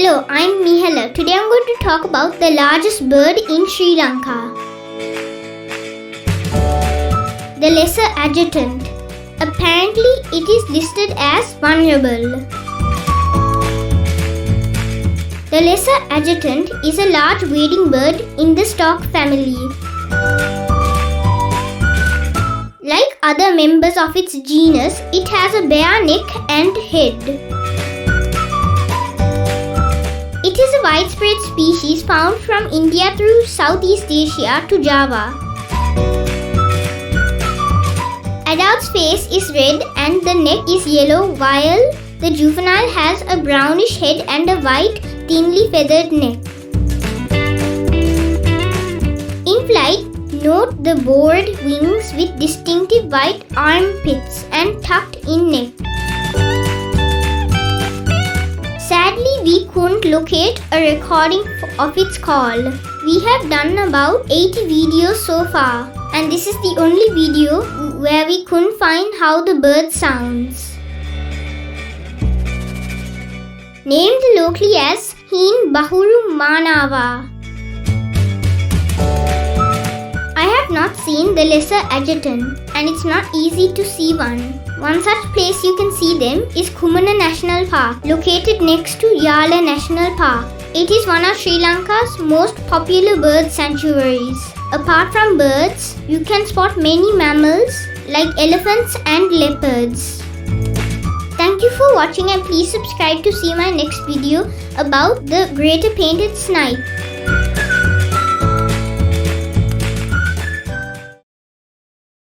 Hello, I'm Mihela. Today I'm going to talk about the largest bird in Sri Lanka. The lesser adjutant. Apparently, it is listed as vulnerable. The lesser adjutant is a large wading bird in the stork family. Like other members of its genus, it has a bare neck and head. It is a widespread species found from India through Southeast Asia to Java. Adult's face is red and the neck is yellow, while the juvenile has a brownish head and a white, thinly feathered neck. In flight, note the bored wings with distinctive white armpits and tucked in neck. Sadly, we couldn't locate a recording of its call. We have done about 80 videos so far, and this is the only video where we couldn't find how the bird sounds. Named locally as Heen Bahuru Maanawa. I have not seen the lesser adjutant, and it's not easy to see one. One such place you can see them is Kumana National Park, located next to Yala National Park. It is one of Sri Lanka's most popular bird sanctuaries. Apart from birds, you can spot many mammals like elephants and leopards. Thank you for watching, and please subscribe to see my next video about the greater painted snipe.